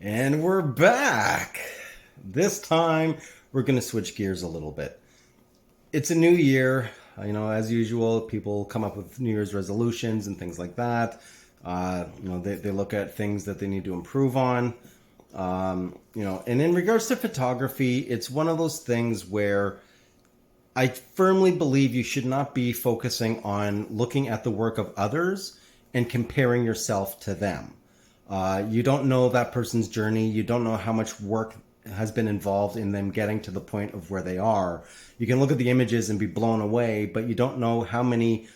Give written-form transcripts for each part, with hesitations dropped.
And we're back. This time, we're going to switch gears a little bit. It's a new year. As usual, people come up with New Year's resolutions and things like that. They look at things that they need to improve on. And in regards to photography, it's one of those things where I firmly believe you should not be focusing on looking at the work of others and comparing yourself to them. You don't know that person's journey. You don't know how much work has been involved in them getting to the point of where they are. You can look at the images and be blown away, but you don't know how many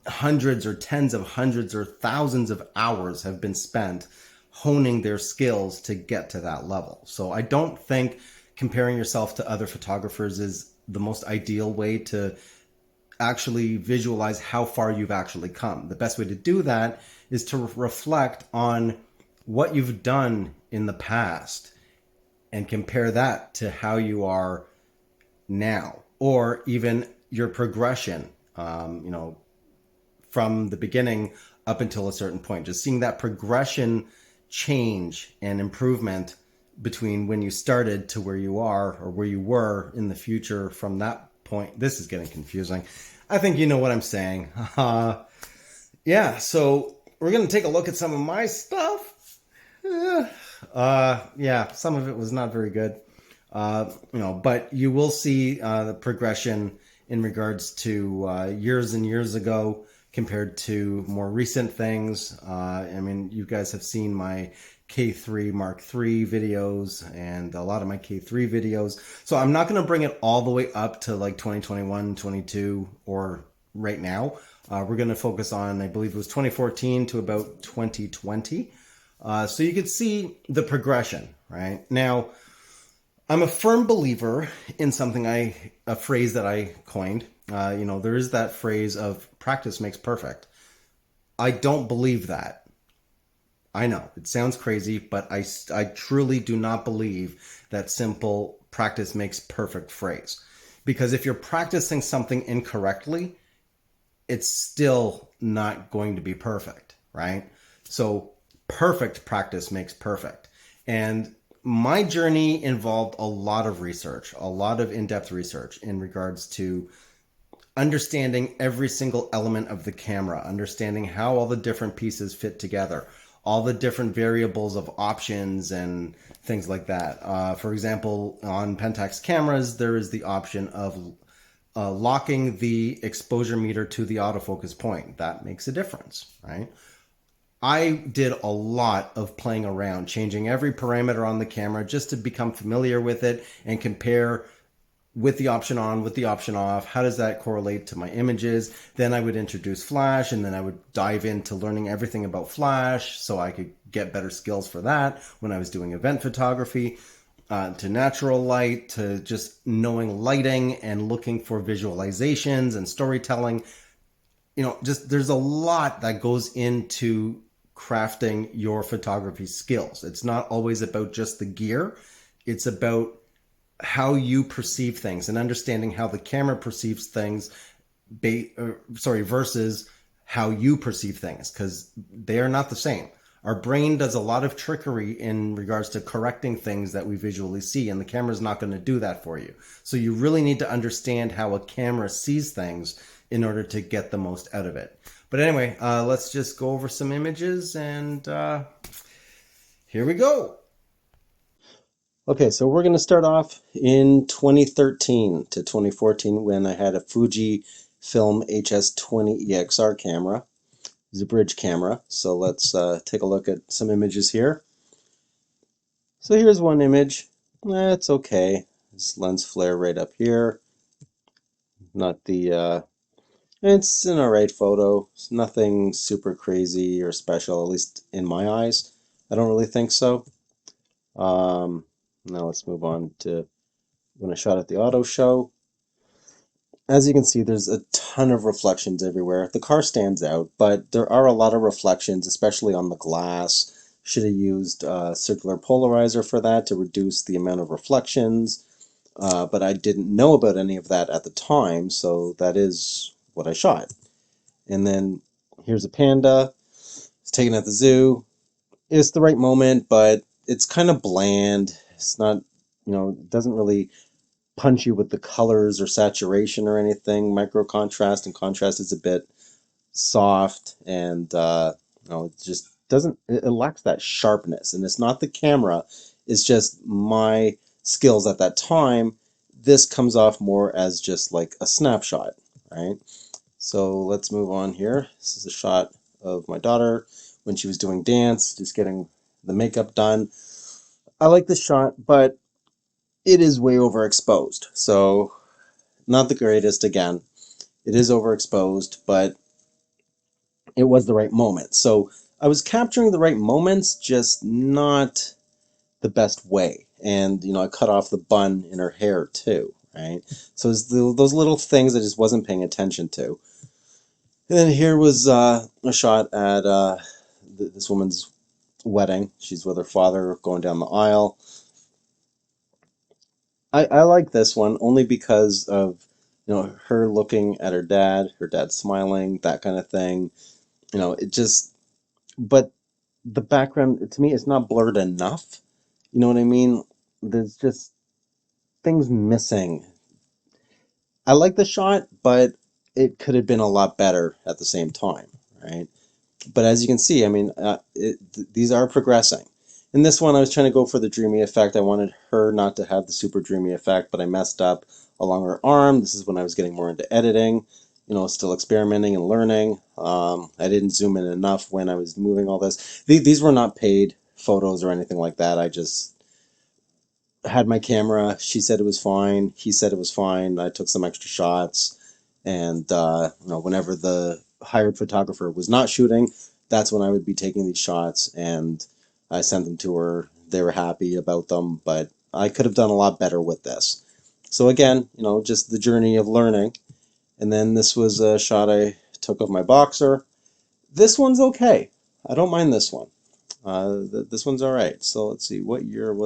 hundreds or tens of hundreds or thousands of hours have been spent honing their skills to get to that level. So I don't think comparing yourself to other photographers is the most ideal way to actually visualize how far you've actually come. The best way to do that is to reflect on what you've done in the past and compare that to how you are now, or even your progression, from the beginning up until a certain point. Just seeing that progression change and improvement between when you started to where you are or where you were in the future from that point. This is getting confusing. I think you know what I'm saying. So we're going to take a look at some of my stuff. Some of it was not very good. But you will see the progression in regards to years and years ago compared to more recent things. You guys have seen my K3 Mark III videos and a lot of my K3 videos. So I'm not going to bring it all the way up to like 2021, 22, or right now. We're going to focus on, I believe it was 2014 to about 2020. So you could see the progression, right? Now, I'm a firm believer in a phrase that I coined. There is that phrase of practice makes perfect. I don't believe that. I know it sounds crazy, but I truly do not believe that simple practice makes perfect phrase. Because if you're practicing something incorrectly, it's still not going to be perfect, right? So perfect practice makes perfect. And my journey involved a lot of research, a lot of in-depth research in regards to understanding every single element of the camera, understanding how all the different pieces fit together, all the different variables of options and things like that. For example, on Pentax cameras, there is the option of locking the exposure meter to the autofocus point. That makes a difference, right? I did a lot of playing around, changing every parameter on the camera just to become familiar with it and compare with the option on, with the option off. How does that correlate to my images? Then I would introduce flash, and then I would dive into learning everything about flash so I could get better skills for that when I was doing event photography, to natural light, to just knowing lighting and looking for visualizations and storytelling. Just there's a lot that goes into crafting your photography skills. It's not always about just the gear. It's about how you perceive things and understanding how the camera perceives things versus how you perceive things, because they are not the same. Our brain does a lot of trickery in regards to correcting things that we visually see, and the camera's not going to do that for you. So you really need to understand how a camera sees things in order to get the most out of it. But anyway, let's just go over some images, and here we go. Okay, so we're going to start off in 2013 to 2014 when I had a Fuji Film HS20 EXR camera. It's a bridge camera, so let's take a look at some images here. So here's one image. It's okay. This lens flare right up here. Not the... it's an alright photo. It's nothing super crazy or special, at least in my eyes. I don't really think so. Now let's move on to when I shot at the auto show. As you can see, there's a ton of reflections everywhere. The car stands out, but there are a lot of reflections, especially on the glass. Should have used a circular polarizer for that to reduce the amount of reflections, but I didn't know about any of that at the time, so that is what I shot. And then here's a panda. It's taken at the zoo. It's the right moment, but it's kind of bland. It's not, it doesn't really punch you with the colors or saturation or anything. Micro contrast and contrast is a bit soft, and it just doesn't. It lacks that sharpness, and it's not the camera. It's just my skills at that time. This comes off more as just like a snapshot, right? So let's move on here. This is a shot of my daughter when she was doing dance, just getting the makeup done. I like this shot, but it is way overexposed. So not the greatest again. It is overexposed, but it was the right moment. So I was capturing the right moments, just not the best way. And, I cut off the bun in her hair too, right? So it's those little things I just wasn't paying attention to. And then here was a shot at this woman's wedding. She's with her father going down the aisle. I like this one only because of her looking at her dad smiling, that kind of thing. It just, but the background to me is not blurred enough. You know what I mean? There's just things missing. I like the shot, but it could have been a lot better at the same time, right? But as you can see, I mean, these are progressing. In this one, I was trying to go for the dreamy effect. I wanted her not to have the super dreamy effect, but I messed up along her arm. This is when I was getting more into editing, still experimenting and learning. I didn't zoom in enough when I was moving all this. These were not paid photos or anything like that. I just had my camera. She said it was fine. He said it was fine. I took some extra shots, and whenever the hired photographer was not shooting, that's when I would be taking these shots, and I sent them to her. They were happy about them, but I could have done a lot better with this. So again, just the journey of learning. And then this was a shot I took of my boxer. This one's okay. I don't mind this one. This one's all right. So let's see. When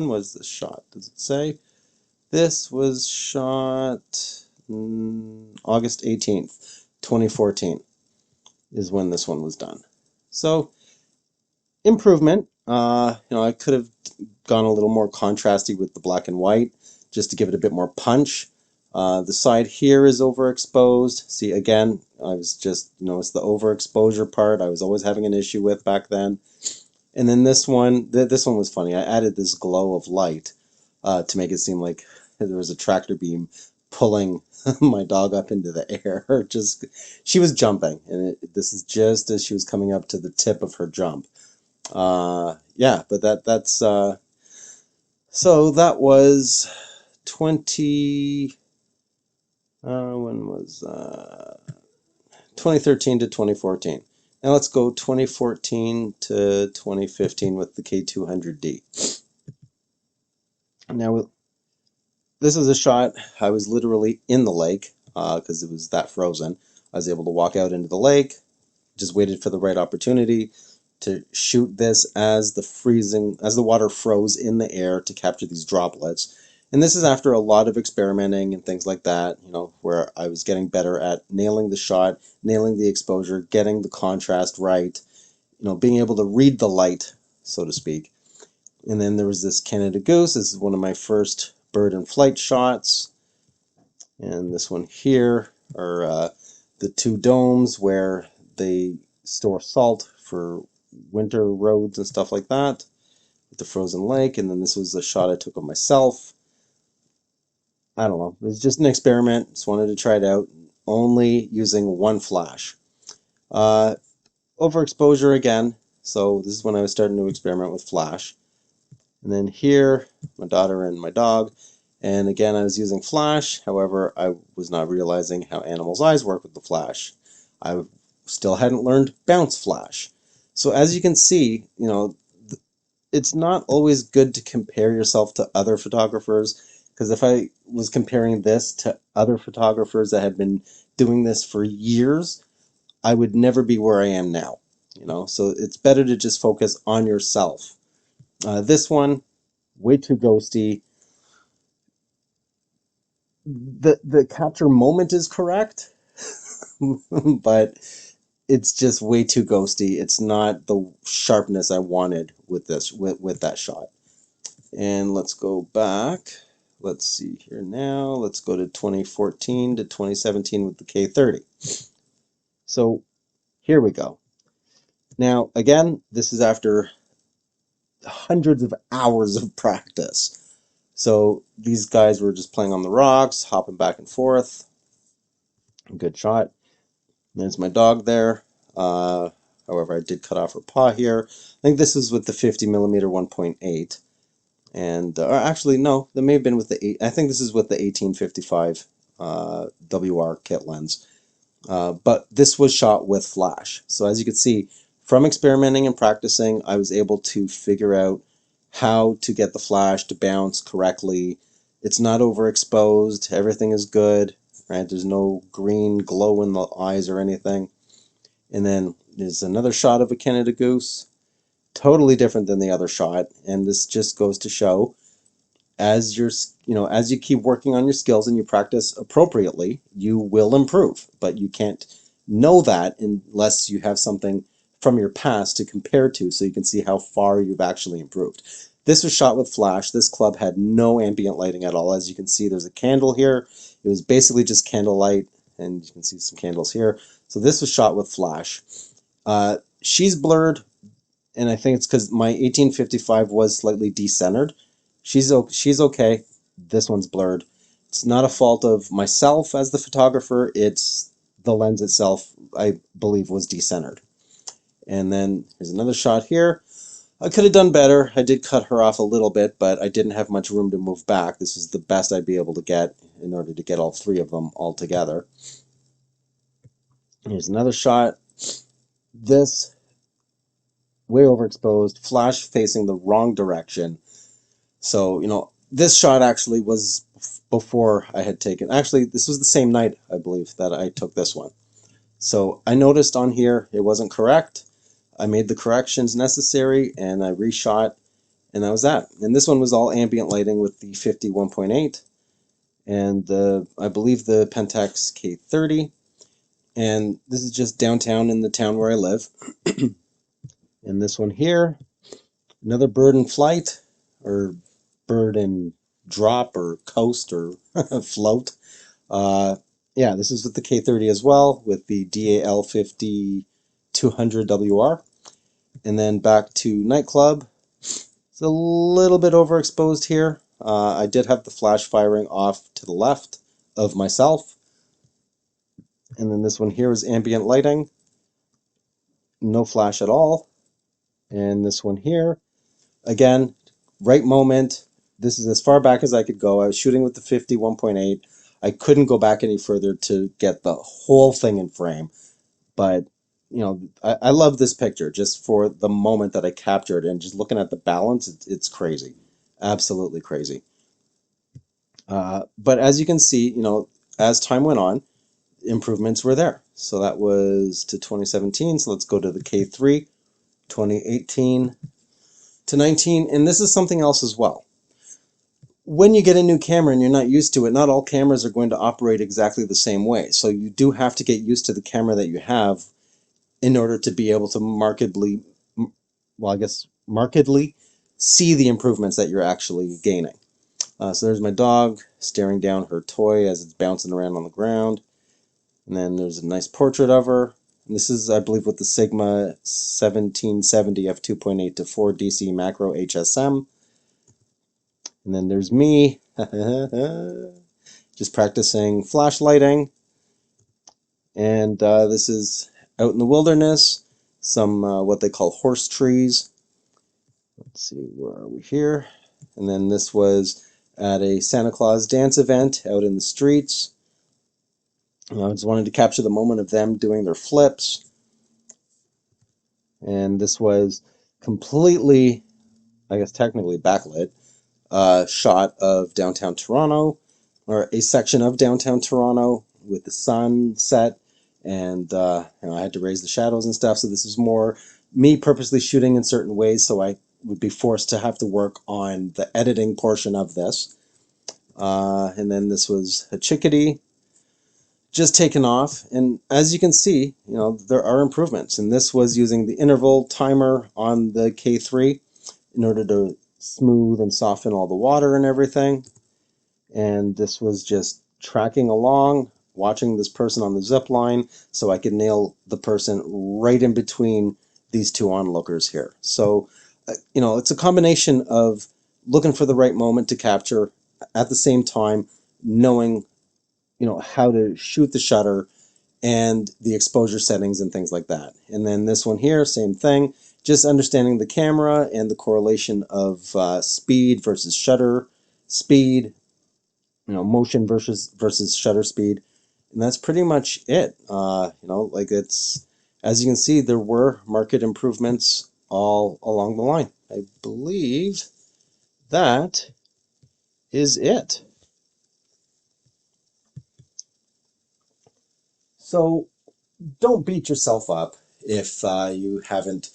was this shot? Does it say? This was shot August 18th, 2014 is when this one was done. So improvement. I could have gone a little more contrasty with the black and white just to give it a bit more punch. The side here is overexposed. See, again, I was just, it's the overexposure part I was always having an issue with back then. And then this one was funny. I added this glow of light to make it seem like there was a tractor beam pulling my dog up into the air. Just she was jumping, and this is just as she was coming up to the tip of her jump. Yeah, but that's so that was 20. When was 2013 to 2014? Now let's go 2014 to 2015 with the K200D. Now this is a shot. I was literally in the lake because it was that frozen. I was able to walk out into the lake, just waited for the right opportunity to shoot this as the water froze in the air to capture these droplets. And this is after a lot of experimenting and things like that, where I was getting better at nailing the shot, nailing the exposure, getting the contrast right, being able to read the light, so to speak. And then there was this Canada goose. This is one of my first bird in flight shots. And this one here are the two domes where they store salt for winter roads and stuff like that with the frozen lake. And then this was a shot I took of myself. I don't know. It was just an experiment. Just wanted to try it out. Only using one flash. Uh, Overexposure again. So this is when I was starting to experiment with flash. And then here, my daughter and my dog. And again, I was using flash. However, I was not realizing how animals' eyes work with the flash. I still hadn't learned bounce flash. So as you can see, it's not always good to compare yourself to other photographers, because if I was comparing this to other photographers that had been doing this for years, I would never be where I am now. So it's better to just focus on yourself. This one, way too ghosty. The capture moment is correct, but it's just way too ghosty. It's not the sharpness I wanted with this with that shot. And let's go back. Let's see here now. Let's go to 2014 to 2017 with the K30. So here we go. Now, again, this is after hundreds of hours of practice. So these guys were just playing on the rocks, hopping back and forth. Good shot. There's my dog there. However, I did cut off her paw here. I think this is with the 50mm 1.8. And or actually, no, that may have been with the 8. I think this is with the 1855 WR kit lens. But this was shot with flash. So as you can see, from experimenting and practicing, I was able to figure out how to get the flash to bounce correctly. It's not overexposed. Everything is good, right? There's no green glow in the eyes or anything. And then there's another shot of a Canada goose, totally different than the other shot. And this just goes to show, as as you keep working on your skills and you practice appropriately, you will improve. But you can't know that unless you have something from your past to compare to, so you can see how far you've actually improved. This was shot with flash. This club had no ambient lighting at all. As you can see, there's a candle here. It was basically just candlelight, and you can see some candles here. So this was shot with flash. She's blurred, and I think it's because my 1855 was slightly decentered. She's okay. This one's blurred. It's not a fault of myself as the photographer. It's the lens itself, I believe, was decentered. And then here's another shot here. I could have done better. I did cut her off a little bit, but I didn't have much room to move back. This is the best I'd be able to get in order to get all three of them all together. Here's another shot. This, way overexposed, flash facing the wrong direction. So, this shot actually was before I had taken, actually, this was the same night, I believe, that I took this one. So I noticed on here it wasn't correct. I made the corrections necessary and I reshot, and that was that. And this one was all ambient lighting with the 51.8 and I believe the Pentax K30. And this is just downtown in the town where I live. And this one here, another bird in flight, or bird in drop, or coast, or float. Yeah, this is with the K30 as well, with the DAL 5200 WR. And then back to nightclub. It's a little bit overexposed here. I did have the flash firing off to the left of myself. And then this one here is ambient lighting. No flash at all. And this one here, again, right moment. This is as far back as I could go. I was shooting with the 51.8. I couldn't go back any further to get the whole thing in frame. But, I love this picture just for the moment that I captured, and just looking at the balance, it's crazy. Absolutely crazy. But as you can see, as time went on, improvements were there. So that was to 2017. So let's go to the K3, 2018 to 19. And this is something else as well. When you get a new camera and you're not used to it, not all cameras are going to operate exactly the same way. So you do have to get used to the camera that you have in order to be able to markedly see the improvements that you're actually gaining. So there's my dog staring down her toy as it's bouncing around on the ground. And then there's a nice portrait of her. And this is, I believe, with the Sigma 1770 f2.8 to 4 DC macro HSM. And then there's me, just practicing flash lighting. And this is out in the wilderness, some what they call horse trees. Let's see, where are we here? And then this was at a Santa Claus dance event out in the streets. I just wanted to capture the moment of them doing their flips. And this was completely, I guess technically backlit, shot of downtown Toronto, or a section of downtown Toronto with the sun set, and I had to raise the shadows and stuff. So this is more me purposely shooting in certain ways, so I would be forced to have to work on the editing portion of this. And then this was a chickadee just taken off. And as you can see, there are improvements. And this was using the interval timer on the K3 in order to smooth and soften all the water and everything. And this was just tracking along, watching this person on the zip line so I could nail the person right in between these two onlookers here. So, it's a combination of looking for the right moment to capture at the same time knowing, how to shoot the shutter and the exposure settings and things like that. And then this one here, same thing, just understanding the camera and the correlation of speed versus shutter speed, motion versus shutter speed, and that's pretty much it. Like it's, as you can see, there were market improvements all along the line. I believe that is it. So don't beat yourself up if you haven't,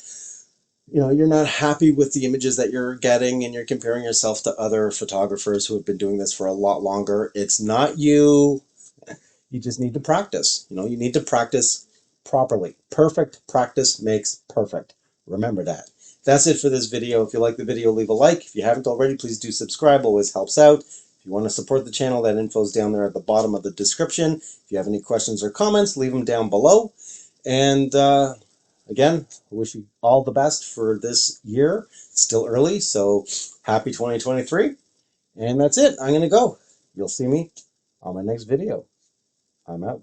you're not happy with the images that you're getting and you're comparing yourself to other photographers who have been doing this for a lot longer. It's not you. You just need to practice. You need to practice properly. Perfect practice makes perfect. Remember that. That's it for this video. If you like the video, leave a like. If you haven't already, please do subscribe. Always helps out. If you want to support the channel, that info's down there at the bottom of the description. If you have any questions or comments, leave them down below. And again, I wish you all the best for this year. It's still early, so happy 2023. And that's it. I'm going to go. You'll see me on my next video. I'm out.